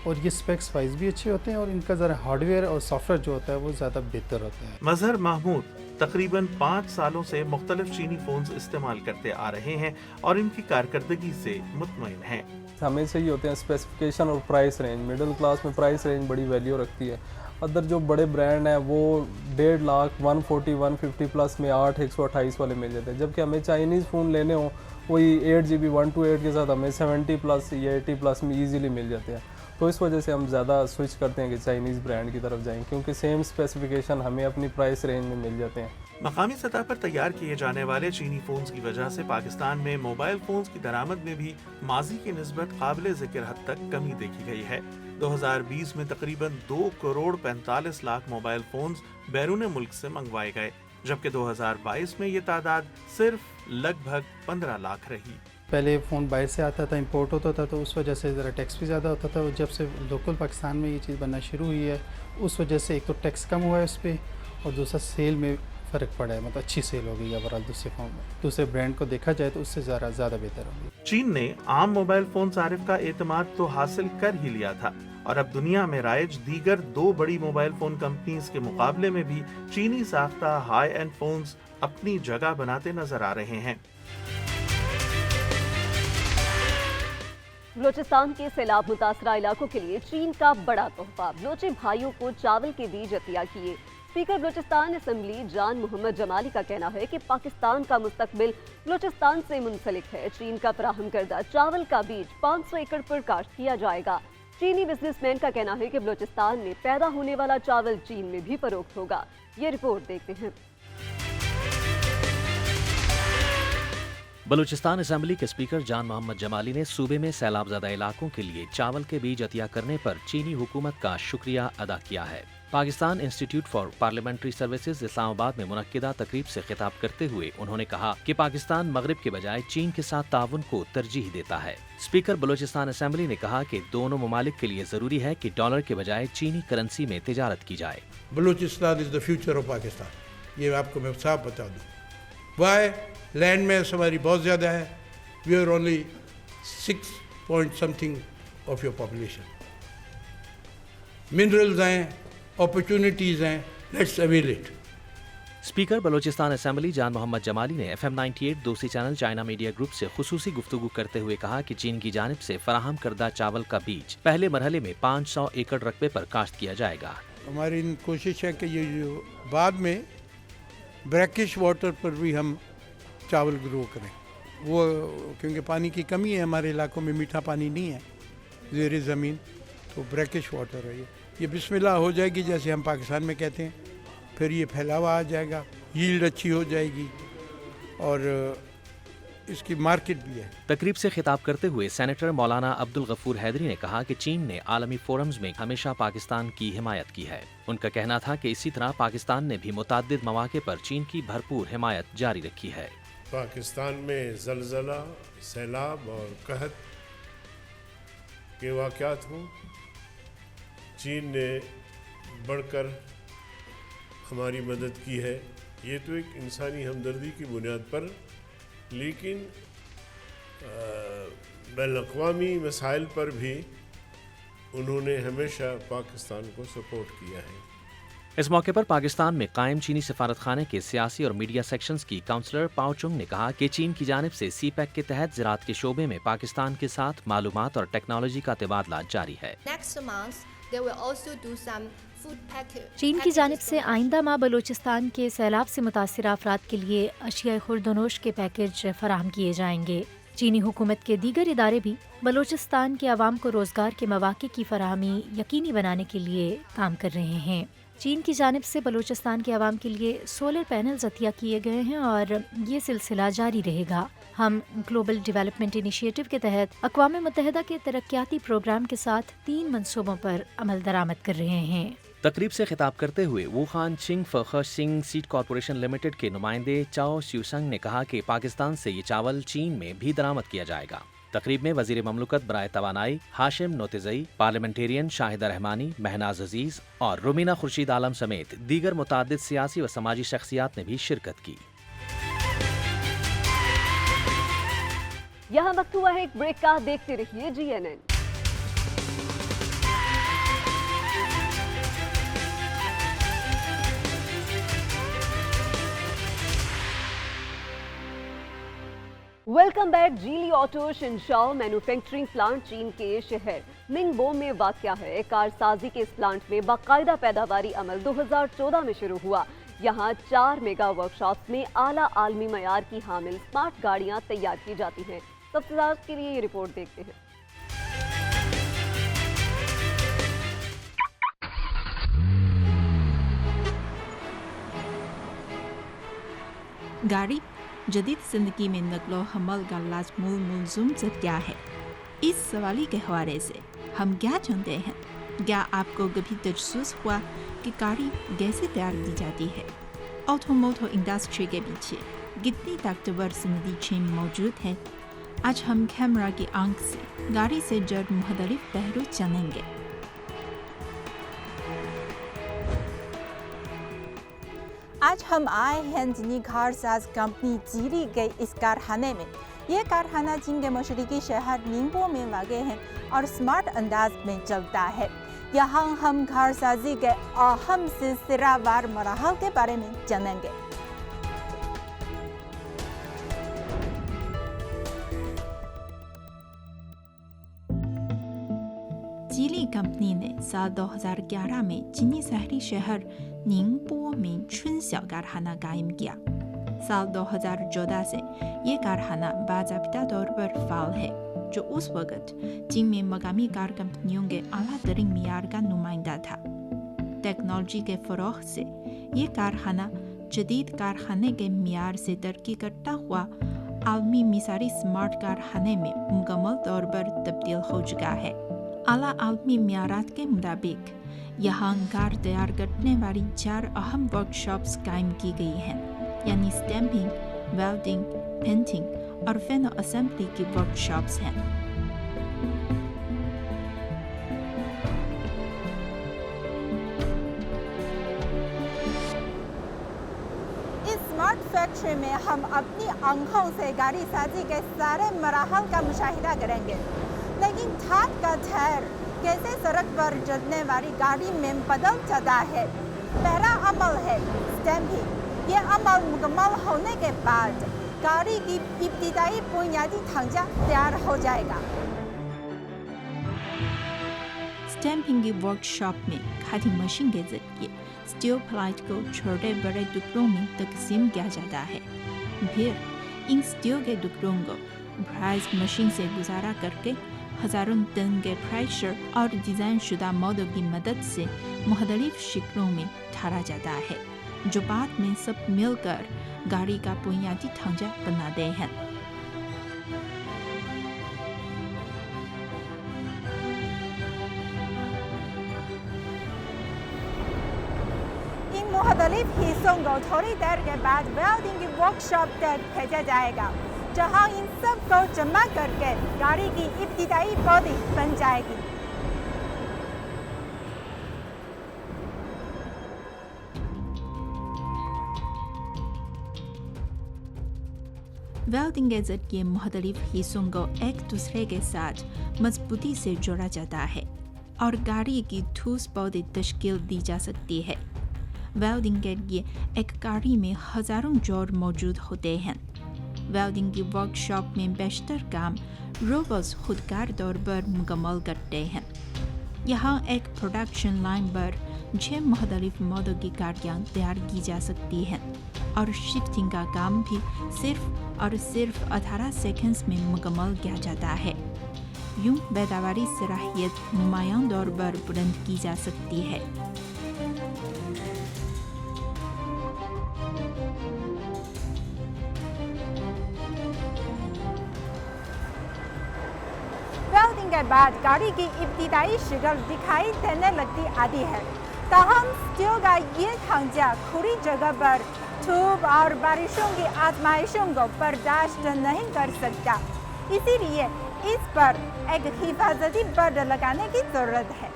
और ये स्पेक्स वाइज भी अच्छे होते हैं और इनका ज़रा हार्डवेयर और सॉफ्टवेयर जो होता है वो ज़्यादा बेहतर होता है। मजहर महमूद तकरीबन 5 सालों से मुख्तलिफ चीनी फोन्स इस्तेमाल करते आ रहे हैं और इनकी कारकर्दगी से मुतमईन हैं। हमें चाहिए होते हैं स्पेसिफिकेशन और प्राइस रेंज। मिडिल क्लास में प्राइस रेंज बड़ी वैल्यू रखती है। अदर जो बड़े ब्रांड हैं वो 1.5 लाख 140 150 प्लस में 8 128 वाले मिल जाते हैं, जबकि हमें चाइनीज़ फ़ोन लेने हो वही 8 GB 128 के साथ हमें 70 प्लस या 80 प्लस में ईजीली मिल जाते हैं। तो इस वजह से हम ज़्यादा स्विच करते हैं कि चाइनीज़ ब्रांड की तरफ जाएं, क्योंकि सेम स्पेसिफिकेशन हमें अपनी प्राइस रेंज में मिल जाते हैं। मकामी सतह पर तैयार किए जाने वाले चीनी फोन्स की वजह से पाकिस्तान में मोबाइल फोन्स की दरामद में भी माजी की निस्बत काबिल ज़िक्र हद तक कमी देखी गई है। 2020 में तकरीबन 2 करोड़ 45 लाख मोबाइल फोन्स बैरून मुल्क से मंगवाए गए, जबकि 2022 में ये तादाद सिर्फ लगभग 15 लाख रही। पहले फ़ोन बाहर से आता था, इंपोर्ट होता था, तो उस वजह से ज़रा टैक्स भी ज़्यादा होता था। और जब से लोकल पाकिस्तान में ये चीज़ बनना शुरू हुई है उस वजह से एक तो टैक्स कम हुआ है उस पर और दूसरा सेल में फ़र्क पड़ा है, मतलब अच्छी सेल हो गई है ओवरऑल। दूसरे ब्रांड को देखा जाए तो उससे ज़्यादा बेहतर होगी। चीन ने आम मोबाइल फोन सारिफ का एतमाद तो हासिल कर ही लिया था और अब दुनिया में राइज दीगर 2 बड़ी मोबाइल फोन कंपनीज के मुकाबले में भी चीनी साख्ता हाई एंड फोन्स अपनी जगह बनाते नजर आ रहे हैं। बलूचिस्तान के सैलाब मुतासरा इलाकों के लिए चीन का बड़ा तोहफा, बलोची भाइयों को चावल के बीज अतिया किए। स्पीकर बलूचिस्तान असेंबली जान मोहम्मद जमाली का कहना है कि पाकिस्तान का मुस्तकबिल बलूचिस्तान से मुंसलिक है। चीन का फराहम करदा चावल का बीज 500 एकड़ पर काश्त किया जाएगा। चीनी बिजनेसमैन का कहना है कि बलूचिस्तान में पैदा होने वाला चावल चीन में भी फरोख्त होगा। ये रिपोर्ट देखते हैं। बलूचिस्तान असेंबली के स्पीकर जान मोहम्मद जमाली ने सूबे में सैलाबज़दा इलाकों के लिए चावल के बीज अतिया करने पर चीनी हुकूमत का शुक्रिया अदा किया है। Pakistan institute for parliamentary services Islamabad में मुनक्किदा तकरीब से खिताब करते हुए उन्होंने कहा कि पाकिस्तान मगरिब के बजाय चीन के साथ ताउन को तरजीह देता है। स्पीकर बलूचिस्तान असेंबली ने कहा कि दोनों ममालिक के लिए जरूरी है कि डॉलर के बजाय चीनी करेंसी में तिजारत की जाए। Balochistan is the future of Pakistan, ये आपको मैं साफ बता दूँ। वाई लैंड में हमारी बहुत ज़्यादा है, we are only 6 point something of your population. Minerals हैं, अपॉर्चुनिटीज़ हैं, let's avail it. Speaker Balochistan assembly Jan Mohammad Jamali ने FM 98 दूसरी चैनल चाइना मीडिया ग्रुप से खुसूसी गुफ्तगू करते हुए कहा कि चीन की जानिब से फराहम करदा चावल का बीज पहले मरहले में 500 एकड़ रकबे पर काश्त किया जाएगा। हमारी कोशिश है कि ये जो बाद में ब्रैकिश वाटर पर भी हम चावल ग्रो करें, वो क्योंकि पानी की कमी है हमारे इलाकों में, मीठा पानी नहीं है ज़ेर ज़मीन, तो ब्रैकिश वाटर है। ये बिस्मिल्लाह हो जाएगी जैसे हम पाकिस्तान में कहते हैं, फिर ये फैलावा आ जाएगा, यील्ड अच्छी हो जाएगी और इसकी मार्केट भी है। तकरीब से खिताब करते हुए सेनेटर मौलाना अब्दुल गफूर हैदरी ने कहा कि चीन ने आलमी फोरम्स में हमेशा पाकिस्तान की हिमायत की है। उनका कहना था कि इसी तरह पाकिस्तान ने भी मुताद्दिद मौके पर चीन की भरपूर हिमायत जारी रखी है। पाकिस्तान में ज़लज़ला, सैलाब और कहत के वाक़यात हों, चीन ने बढ़कर हमारी मदद की है। ये तो एक इंसानी हमदर्दी की बुनियाद पर, लेकिन बैनुल-अक़वामी मसाइल पर भी उन्होंने हमेशा पाकिस्तान को सपोर्ट किया है। इस मौके पर पाकिस्तान में कायम चीनी सफारत खाने के सियासी और मीडिया सेक्शंस की काउंसलर पाओ चुंग ने कहा कि चीन की जानिब से CPEC के तहत ज़राअत के शोबे में पाकिस्तान के साथ मालूमात और टेक्नोलॉजी का तबादला जारी है। चीन की जानिब से आइंदा माह बलूचिस्तान के सैलाब से मुतासिर अफराद के लिए अशिया खुर्दनोश के पैकेज फराहम किए जाएंगे। चीनी हुकूमत के दीगर इदारे भी बलूचिस्तान के अवाम को रोजगार के मौके की फराहमी यकीनी बनाने के लिए काम कर रहे हैं। चीन की जानिब से बलूचिस्तान के अवाम के लिए सोलर पैनल्स अतिया किए गए हैं और ये सिलसिला जारी रहेगा। हम ग्लोबल डेवलपमेंट इनिशिएटिव के तहत अक़वाम मुत्तहिदा के तरक्याती प्रोग्राम के साथ 3 मंसूबों पर अमल दरामद कर रहे हैं। तकरीब से खिताब करते हुए वुहान चिंग फखर सिंह सीड कॉरपोरेशन लिमिटेड के नुमाइंदे चाओ श्यूसंग ने कहा कि पाकिस्तान से ये चावल चीन में भी दरामद किया जाएगा। तकरीब में वजीर ममलकत बराए तवानाई हाशिम नोतेजई, पार्लियामेंटेरियन शाहिदा रहमानी, महनाज अजीज और रुमीना खुर्शीद आलम समेत दीगर मुताद्दिद सियासी व समाजी शख्सियात ने भी शिरकत की। यहाँ वक्त हुआ है एक ब्रेक का, देखते रहिए GNN। Welcome back. Geely auto शिनशाओ मैन्युफैक्चरिंग प्लांट चीन के शहर निंगबो में वाक़या है। कारसाजी के इस प्लांट में बाकायदा पैदावारी अमल 2014 में शुरू हुआ। यहाँ 4 मेगा वर्कशॉप्स में आला आलमी मयार की हामिल स्मार्ट गाड़ियाँ तैयार की जाती हैं। तफसीलात के लिए ये रिपोर्ट देखते हैं। गाड़ी जदीद ज़िंदगी में नकलो हमल का लाजमुल मुलजुम से क्या है? इस सवाल के हवाले से हम क्या जानते हैं? क्या आपको कभी तजस्सुस हुआ कि गाड़ी कैसे तैयार की जाती है? ऑटोमोटिव इंडस्ट्री के पीछे कितनी ताकतवर सनदी चेन मौजूद है? आज हम कैमरा की आंख से गाड़ी से जुड़े मुख्तलिफ पहलू जानेंगे। आज हम आए हैं जिनी कारसाज कंपनी जीली के इस कारखाने में। ये कारखाना चीन के मशरकी शहर निंगबो में वाक़े है और स्मार्ट अंदाज में चलता है। यहाँ हम कारसाजी के अहम सिलसिलावार मराहल के बारे में जानेंगे। जीली कंपनी ने साल 2011 में चीनी शहरी शहर निंगपो में चुनस्याओ कारखाना कायम किया। साल 2014 से ये कारखाना बाज़ाबिता तौर पर फाल है, जो उस वक्त चीन में मकामी कार कंपनियों के आला तरीन मियार का नुमाइंदा था। टेक्नोलॉजी के फरोग से ये कारखाना जदीद कारखाने के मियार से तरक्की करता हुआ आलमी मिसारी स्मार्ट कारखाने में मुकम्मल तौर पर तब्दील हो चुका है। आला आलमी मियारात के मुताबिक यहाँ कार तैयार करने वाली 4 अहम वर्कशॉप्स कायम की गई हैं, यानी स्टैम्पिंग, वेल्डिंग, पेंटिंग और फैनो असेंबली की वर्कशॉप्स हैं। स्मार्ट फैक्ट्री में हम अपनी आंखों से गाड़ी साजी के सारे मराहल का मुशाहिदा करेंगे, लेकिन ठाट का ठहर कैसे सड़क पर चलने वाली गाड़ी में बदल जाता है। पहला अमल है स्टैम्पिंग। ये अमल मुकम्मल होने के बाद गाड़ी की इब्तिदाई बुनियादी ढांचा तैयार हो जाएगा। स्टैम्पिंग की वर्कशॉप में खादी मशीन के जरिए स्टील प्लेट को छोटे बड़े टुकड़ों में तकसीम किया जाता है। फिर इन स्टील के टुकड़ों को ब्राइस मशीन से गुजारा करके हजारों टन के प्रेशर और डिज़ाइन शुदा मॉडल की मदद से मुख्तलिफ शिकलों में ढाला जाता है, जो बाद में सब मिलकर गाड़ी का बुनियादी ढांचा बनाते हैं। मुख्तलिफ हिस्सों को थोड़ी देर के बाद वेल्डिंग की वर्कशॉप तक भेजा जाएगा, जहां इन सब को जमा करके गाड़ी की इब्तिदाई बॉडी बन जाएगी। वेल्डिंग के जरिए मुख्तलिफ हिस्सों को एक दूसरे के साथ मजबूती से जोड़ा जाता है और गाड़ी की ठोस बॉडी तश्कील दी जा सकती है। वेल्डिंग के लिए एक गाड़ी में हजारों जोड़ मौजूद होते हैं। वेल्डिंग की वर्कशॉप में बेशतर काम रोबोट्स खुदकार तौर पर मुकम्मल करते हैं। यहाँ एक प्रोडक्शन लाइन पर 6 मुख्तलिफ मॉडल की गाड़ियाँ तैयार की जा सकती हैं और शिफ्टिंग का काम भी सिर्फ और सिर्फ 18 सेकंड्स में मुकम्मल किया जाता है। यूं पैदावारी सलाहियत नुमायां तौर पर बुलंद की जा सकती है। वेल्डिंग के बाद गाड़ी की इब्तिदाई शक्ल दिखाई देने लगती आती है। ताहम स्टील का ये ढांचा खुली जगह पर धूप और बारिशों की आजमाइशों को बर्दाश्त नहीं कर सकता, इसीलिए इस पर एक हिफाजती पर्दा लगाने की जरूरत है।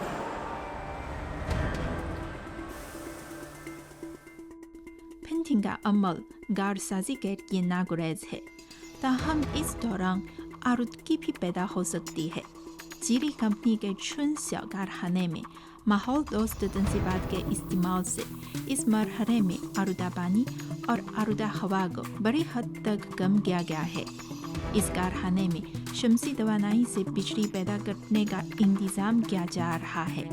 पेंटिंग का अमल कारसाजी के लिए नागुरेज है, ताहम इस दौरान आलूदगी भी पैदा हो सकती है। जीली कंपनी के चुनस्याओ कारखाने में माहौल दोस्त तंसीबात के इस्तेमाल से इस मरहले में आलूदा पानी और आलूदा हवा को बड़ी हद तक कम किया गया है। इस कारखाने में शमसी तवानाई से बिजली पैदा करने का इंतजाम किया जा रहा है,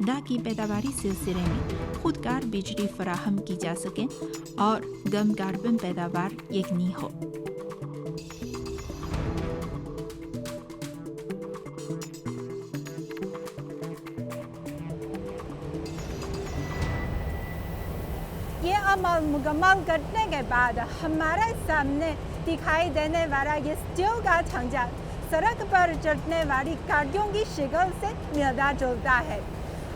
ताकि पैदावारी सिलसिले में खुदकार बिजली फराहम की जा सके और कम कार्बन पैदावार यकीनी हो। ये अमल मुकम्मल करने के बाद हमारे सामने दिखाई देने वाला ये स्टील का ढांचा सड़क पर चलने वाली गाड़ियों की शक्ल से मिलता जुलता है।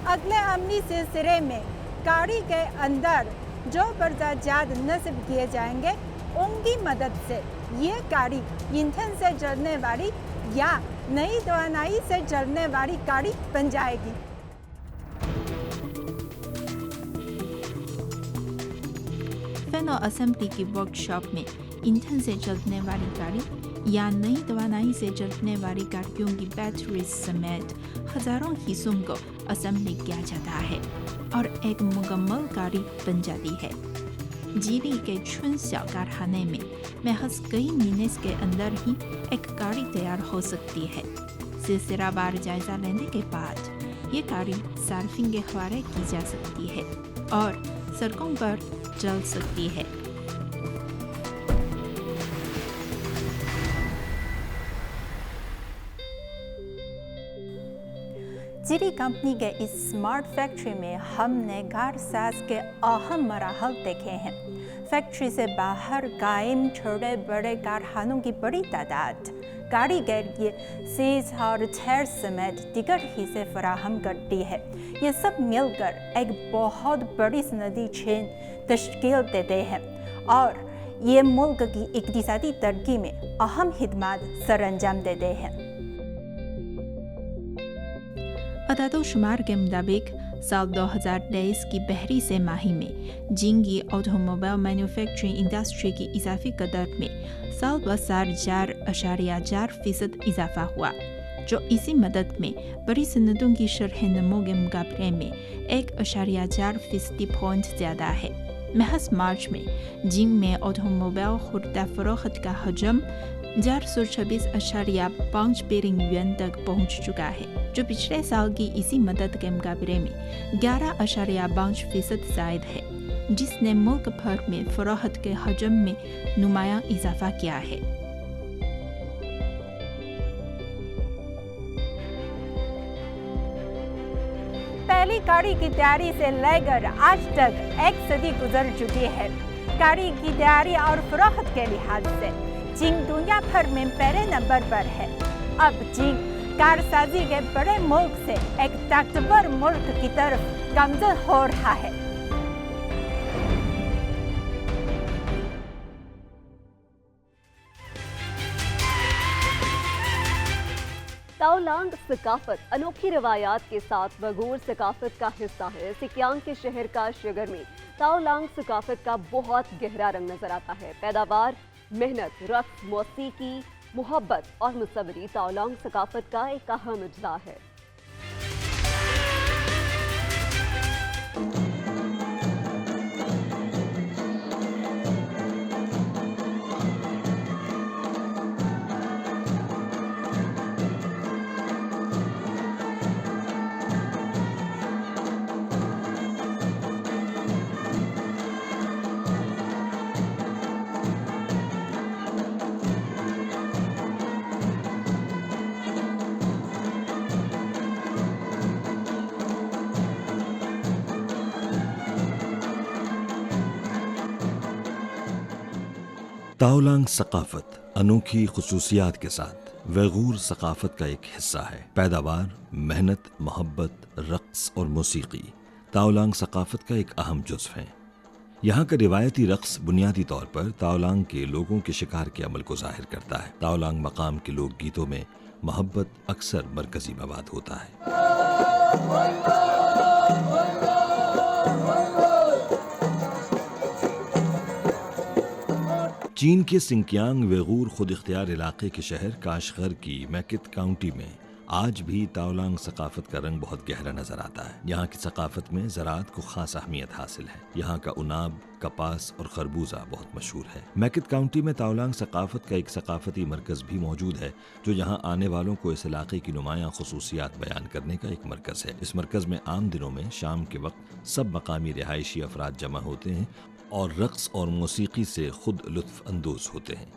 अगले अमली सिलसिले में गाड़ी के अंदर जो बर्दाजात नस्ब किए जाएंगे, उनकी मदद से ये गाड़ी ईंधन से चलने वाली या नई तवानाई से चलने वाली गाड़ी बन जाएगी। फैनो असेंबली की वर्कशॉप में ईंधन से चलने वाली गाड़ी या नई तवानाई से चलने वाली गाड़ियों की बैटरी समेत हजारों हिस्सों को असेंबली किया जाता है और एक मुकम्मल गाड़ी बन जाती है। जीली के चुनस्याओ कारखाने में महज कई महीने के अंदर ही एक गाड़ी तैयार हो सकती है। सिलसिलावार जायजा लेने के बाद ये गाड़ी सार्फिंग के हवाले की जा सकती है और सड़कों पर चल सकती है। जीरी कंपनी के इस स्मार्ट फैक्ट्री में हमने कार साज के अहम मराहल देखे हैं। फैक्ट्री से बाहर कायम छोटे बड़े कारखानों की बड़ी तादाद गाड़ी के लिए सीज और टायर समेत दीगर हिस्से फराहम करती है। ये सब मिलकर एक बहुत बड़ी सनदी चेन तश्कील देते हैं और ये मुल्क की इक़्तिसादी तरक्की में अहम खिदमत सरअंजाम देते हैं। अदादो शुमार के मुताबिक साल 2023 की पहली से माही में चीन की ऑटोमोबाइल मैन्युफैक्चरिंग इंडस्ट्री की इजाफी कदर में साल ब साल 4.4% इजाफा हुआ, जो इसी मदद में बड़ी सनतों की शरह नमो के मुकाबले में 1.4% पॉइंट ज़्यादा है। महज मार्च में चीन में ऑटोमोबाइल खुर्दा फरोख्त का हजम 426.5 बिलियन युआन तक पहुंच चुका है, जो पिछले साल की इसी मदद के मुकाबले में 11.5% ज़ायद है, जिसने मुल्क भर में फरोख्त के हजम में नुमायां इजाफा किया है। पहली गाड़ी की तैयारी से लेकर आज तक 1 सदी गुजर चुकी है। गाड़ी की तैयारी और फरोख्त के लिहाज से चीन दुनिया भर में पहले नंबर पर है। अब चीन कारसाजी के बड़े मुल्क से एक ताकतवर मुल्क की तरफ गामजन हो रहा है। ताओलांग सकाफत अनोखी रवायात के साथ वगोर सकाफत का हिस्सा है। सिकियांग के शहर का शिगर में ताओलांग सकाफत का बहुत गहरा रंग नजर आता है। पैदावार, मेहनत, रक्स, मौसीकी, मोहब्बत और मुसव्वरी ताओलांग सकाफत का एक अहम इज्जा है। ताओलांग सकाफत अनोखी खुसूसियात के साथ वैगूर सकाफत का एक हिस्सा है। पैदावार, मेहनत, मोहब्बत, रक्स और मौसीकी ताओलांग सकाफत का एक अहम जुज़्व है। यहाँ का रिवायती रक्स बुनियादी तौर पर ताओलांग के लोगों के शिकार के अमल को जाहिर करता है। ताओलांग मकाम के लोक गीतों में मोहब्बत अक्सर मरकजी मवाद होता है। चीन के सिंकियांग वैगूर खुद इख्तियार इलाके के शहर काशगर की मैकित काउंटी में आज भी ताओलांग सकाफत का रंग बहुत गहरा नजर आता है। यहाँ की सकाफत में ज़राअत को खास अहमियत हासिल है। यहाँ का उनाब, कपास और खरबूजा बहुत मशहूर है। मैकित काउंटी में ताओलांग सकाफत का एक सकाफती मरकज़ भी मौजूद है, जो यहाँ आने वालों को इस इलाके की नुमायां खुसूसियात बयान करने का एक मरकज़ है। इस मरकज़ में आम दिनों में शाम के वक्त सब मकामी रिहायशी अफराद जमा होते हैं और रक्स और मौसीकी से खुद लुत्फ़ अंदोज़ होते हैं।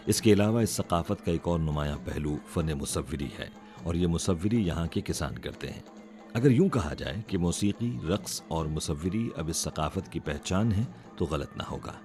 इसके अलावा इस सकाफत का एक और नुमायां पहलू फ़न मुसव्वरी है और ये मुसव्वरी यहाँ के किसान करते हैं। अगर यूँ कहा जाए कि मौसीकी, रक्स और मुसव्वरी अब इस सकाफत की पहचान है तो गलत ना होगा।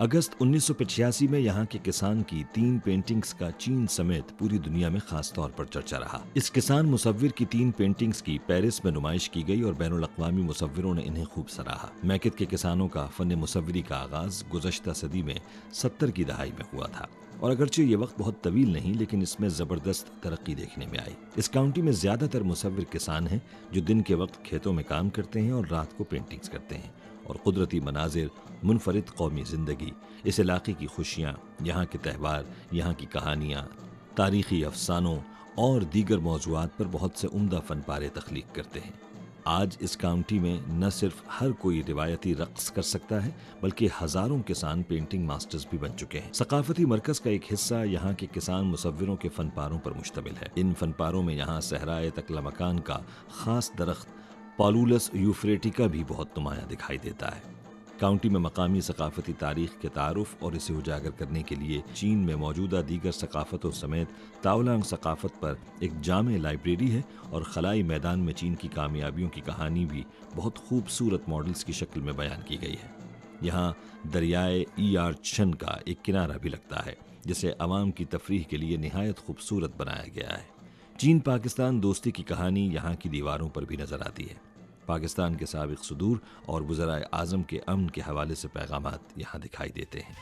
अगस्त 1985 में यहाँ के किसान की 3 पेंटिंग्स का चीन समेत पूरी दुनिया में खास तौर पर चर्चा रहा। इस किसान मुसव्विर की 3 पेंटिंग्स की पेरिस में नुमाइश की गई और बैनुल अक़वामी मुसव्विरों ने इन्हें खूब सराहा। मैकित के किसानों का फ़न मुसव्वरी का आगाज़ गुज़श्ता सदी में 70 की दहाई में हुआ था और अगरचे ये वक्त बहुत तवील नहीं, लेकिन इसमें ज़बरदस्त तरक्की देखने में आई। इस काउंटी में ज़्यादातर मुसव्विर किसान हैं जो दिन के वक्त खेतों में काम करते हैं और रात को पेंटिंग्स करते हैं। और कुदरती मनाजिर, मुनफरिद कौमी ज़िंदगी, इस इलाके की खुशियाँ, यहाँ के त्यौहार, यहाँ की कहानियाँ, तारीख़ी अफसानों और दीगर मौज़ूआत पर बहुत से उम्दा फ़न पारे तख्लीक करते हैं। آج اس کاؤنٹی میں نہ صرف ہر کوئی روایتی رقص کر سکتا ہے بلکہ ہزاروں کسان پینٹنگ ماسٹرز بھی بن چکے ہیں۔ ثقافتی مرکز کا ایک حصہ یہاں کے کسان مصوروں کے فن پاروں پر مشتمل ہے۔ ان فن پاروں میں یہاں صحرائے تکلمکان کا خاص درخت پالولس یوفریٹیکا بھی بہت نمایاں دکھائی دیتا ہے۔ کاؤنٹی میں مقامی ثقافتی تاریخ کے تعارف اور اسے اجاگر کرنے کے لیے چین میں موجودہ دیگر ثقافتوں سمیت تاولانگ ثقافت پر ایک جامع لائبریری ہے اور خلائی میدان میں چین کی کامیابیوں کی کہانی بھی بہت خوبصورت ماڈلز کی شکل میں بیان کی گئی ہے۔ یہاں دریائے چھن کا ایک کنارہ بھی لگتا ہے جسے عوام کی تفریح کے لیے نہایت خوبصورت بنایا گیا ہے۔ چین پاکستان دوستی کی کہانی یہاں کی دیواروں پر بھی نظر آتی ہے۔ پاکستان کے سابق صدور اور وزرائے اعظم کے امن کے حوالے سے پیغامات یہاں دکھائی دیتے ہیں۔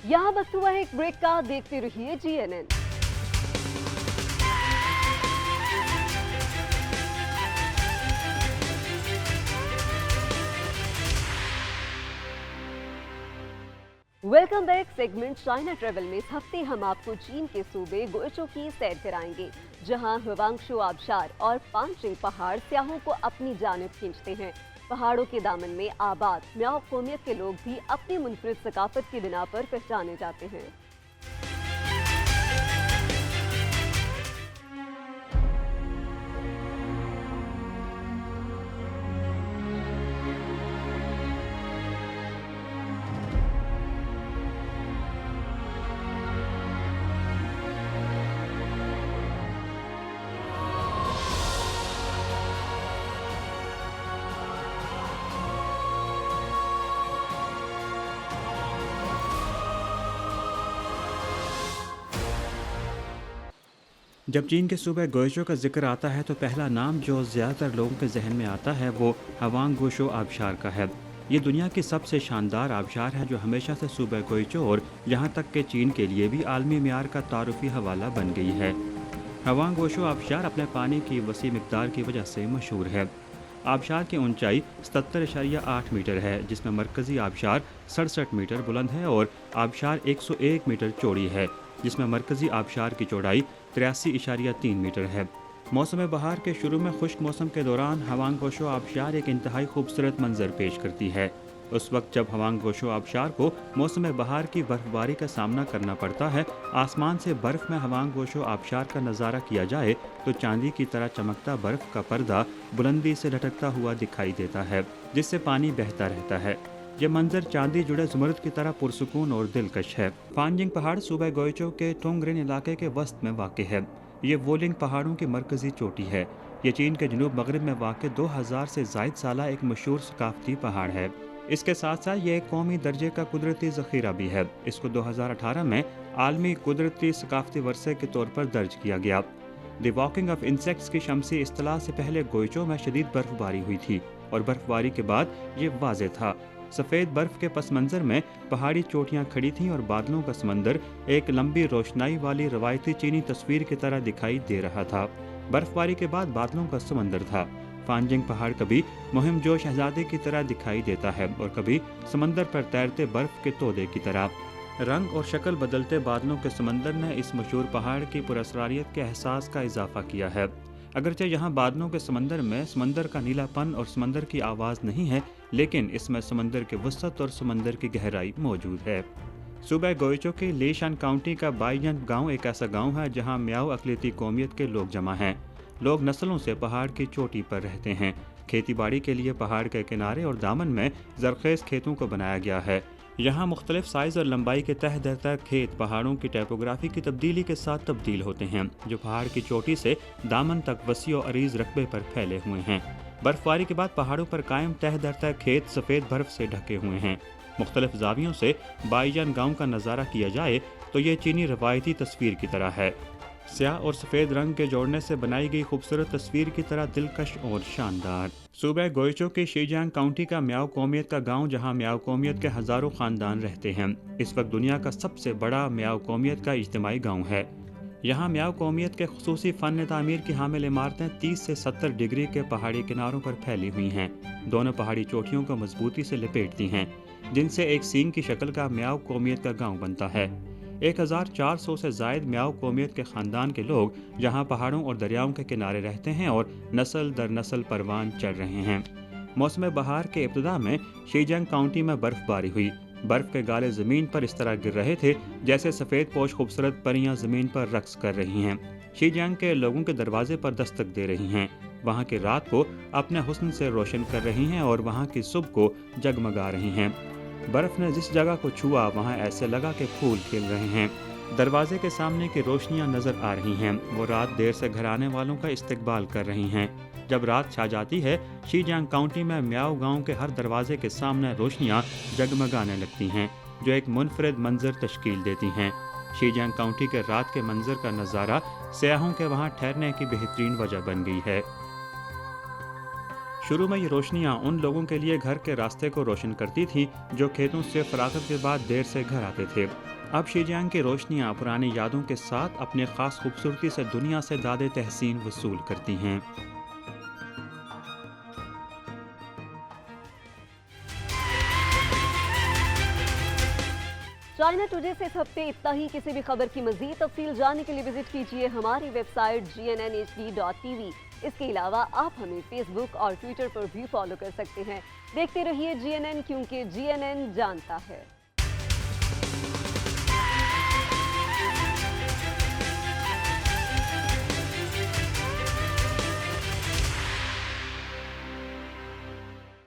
یہاں وقت ہوا ہے ایک بریک کا، دیکھتے رہیے GNN۔ Welcome back. Segment China travel میں اس ہفتے ہم آپ کو چین کے صوبے گوئچو کی سیر کرائیں گے، جہاں ہوانگشو آبشار اور پانچنگ پہاڑ سیاحوں کو اپنی جانب کھینچتے ہیں۔ پہاڑوں کے دامن میں آباد میاؤ قومیت کے لوگ بھی اپنی منفرد ثقافت کی بنا پر پہچانے جاتے ہیں۔ جب چین کے صوبہ گوئچو کا ذکر آتا ہے تو پہلا نام جو زیادہ تر لوگوں کے ذہن میں آتا ہے وہ ہوانگشو آبشار کا ہے۔ یہ دنیا کی سب سے شاندار آبشار ہے جو ہمیشہ سے صوبہ گوئچو اور یہاں تک کہ چین کے لیے بھی عالمی معیار کا تعارفی حوالہ بن گئی ہے۔ ہوانگشو آبشار اپنے پانی کی وسیع مقدار کی وجہ سے مشہور ہے۔ آبشار کی اونچائی 77.8 میٹر ہے، جس میں مرکزی آبشار 67 میٹر بلند ہے اور آبشار 101 میٹر چوڑی ہے، جس میں مرکزی آبشار کی چوڑائی 83.3 میٹر ہے۔ موسم بہار کے شروع میں خشک موسم کے دوران ہوانگشو آبشار ایک انتہائی خوبصورت منظر پیش کرتی ہے۔ اس وقت جب ہوانگشو آبشار کو موسم بہار کی برف باری کا سامنا کرنا پڑتا ہے، آسمان سے برف میں ہوانگشو آبشار کا نظارہ کیا جائے تو چاندی کی طرح چمکتا برف کا پردہ بلندی سے لٹکتا ہوا دکھائی دیتا ہے، جس سے پانی بہتا رہتا ہے۔ یہ منظر چاندی جڑے زمرد کی طرح پرسکون اور دلکش ہے۔ پانجنگ پہاڑ صوبہ گوئچو کے ٹونگرن علاقے کے وسط میں واقع ہے۔ یہ وولنگ پہاڑوں کی مرکزی چوٹی ہے۔ یہ چین کے جنوب مغرب میں واقع 2000 سے زائد سالہ ایک مشہور ثقافتی پہاڑ ہے۔ اس کے ساتھ ساتھ یہ ایک قومی درجے کا قدرتی ذخیرہ بھی ہے۔ اس کو 2018 میں عالمی قدرتی ثقافتی ورثے کے طور پر درج کیا گیا۔ دی واکنگ آف انسیکٹس کی شمسی اصطلاح سے پہلے گوئچو میں شدید برف باری ہوئی تھی اور برف باری کے بعد یہ واضح تھا۔ سفید برف کے پس منظر میں پہاڑی چوٹیاں کھڑی تھیں اور بادلوں کا سمندر ایک لمبی روشنائی والی روایتی چینی تصویر کی طرح دکھائی دے رہا تھا۔ برف باری کے بعد بادلوں کا سمندر تھا۔ پانجنگ پہاڑ کبھی مہم جو شہزادے کی طرح دکھائی دیتا ہے اور کبھی سمندر پر تیرتے برف کے تودے کی طرح۔ رنگ اور شکل بدلتے بادلوں کے سمندر نے اس مشہور پہاڑ کی پراسراریت کے احساس کا اضافہ کیا ہے۔ اگرچہ یہاں بادلوں کے سمندر میں سمندر کا نیلا پن اور سمندر کی آواز نہیں ہے، لیکن اس میں سمندر کے وسعت اور سمندر کی گہرائی موجود ہے۔ صوبہ گوئچو کے لیشان کاؤنٹی کا بائین گاؤں ایک ایسا گاؤں ہے جہاں میاؤ اقلیتی قومیت کے لوگ جمع ہیں۔ لوگ نسلوں سے پہاڑ کی چوٹی پر رہتے ہیں۔ کھیتی باڑی کے لیے پہاڑ کے کنارے اور دامن میں زرخیز کھیتوں کو بنایا گیا ہے۔ یہاں مختلف سائز اور لمبائی کے تہ در تہ کھیت پہاڑوں کی ٹیپوگرافی کی تبدیلی کے ساتھ تبدیل ہوتے ہیں، جو پہاڑ کی چوٹی سے دامن تک وسیع و عریض رقبے پر پھیلے ہوئے ہیں۔ برف باری کے بعد پہاڑوں پر قائم تہ در تہ کھیت سفید برف سے ڈھکے ہوئے ہیں۔ مختلف زاویوں سے بائیجان گاؤں کا نظارہ کیا جائے تو یہ چینی روایتی تصویر کی طرح ہے، سیاہ اور سفید رنگ کے جوڑنے سے بنائی گئی خوبصورت تصویر کی طرح دلکش اور شاندار۔ صوبہ گوئچو کے شیجانگ کاؤنٹی کا میاؤ قومیت کا گاؤں، جہاں میاؤ قومیت کے ہزاروں خاندان رہتے ہیں، اس وقت دنیا کا سب سے بڑا میاؤ قومیت کا اجتماعی گاؤں ہے۔ یہاں میاؤ قومیت کے خصوصی فن تعمیر کی حامل عمارتیں 30 سے 70 ڈگری کے پہاڑی کناروں پر پھیلی ہوئی ہیں۔ دونوں پہاڑی چوٹیوں کو مضبوطی سے لپیٹتی ہیں، جن سے ایک سینگ کی شکل کا میاؤ قومیت کا گاؤں بنتا ہے۔ 1400 से जायद म्याओ कौमियत के ख़ानदान के लोग यहाँ पहाड़ों और दरियाओं के किनारे रहते हैं और नस्ल दर नस्ल परवान चढ़ रहे हैं। मौसम बहार के इब्तिदा में शीजियांग काउंटी में बर्फबारी हुई। बर्फ के गाले ज़मीन पर इस तरह गिर रहे थे जैसे सफ़ेद पोश खूबसूरत परियां ज़मीन पर रक्स कर रही हैं। शीजियांग के लोगों के दरवाजे पर दस्तक दे रही हैं। वहाँ की रात को अपने हुस्न से रोशन कर रही हैं और वहाँ की सुबह को जगमगा रही हैं। बर्फ़ ने जिस जगह को छुआ वहाँ ऐसे लगा कि फूल खिल रहे हैं। दरवाजे के सामने की रोशनियाँ नज़र आ रही हैं। वो रात देर से घर आने वालों का इस्तकबाल कर रही हैं। जब रात छा जाती है, शीजियांग काउंटी में म्याओ गांव के हर दरवाजे के सामने रोशनियां जगमगाने लगती हैं, जो एक मुनफरिद मंजर तश्कील देती हैं। शीजियांग काउंटी के रात के मंजर का नज़ारा सयाहों के वहां ठहरने की बेहतरीन वजह बन गई है। शुरू में ये रोशनियां उन लोगों के लिए घर के रास्ते को रोशन करती थी जो खेतों से फरागत के बाद देर से घर आते थे। अब शीजियांग की रोशनियां पुरानी यादों के साथ अपनी ख़ास खूबसूरती से दुनिया से दादे तहसीन वसूल करती हैं। चाइना टुडे से इस हफ्ते इतना ही। किसी भी खबर की मजीद तफसील जानने के लिए विजिट कीजिए हमारी वेबसाइट GNNHD.tv। इसके अलावा आप हमें फेसबुक और ट्विटर पर भी फॉलो कर सकते हैं। देखते रहिए GNN, क्योंकि GNN जानता है।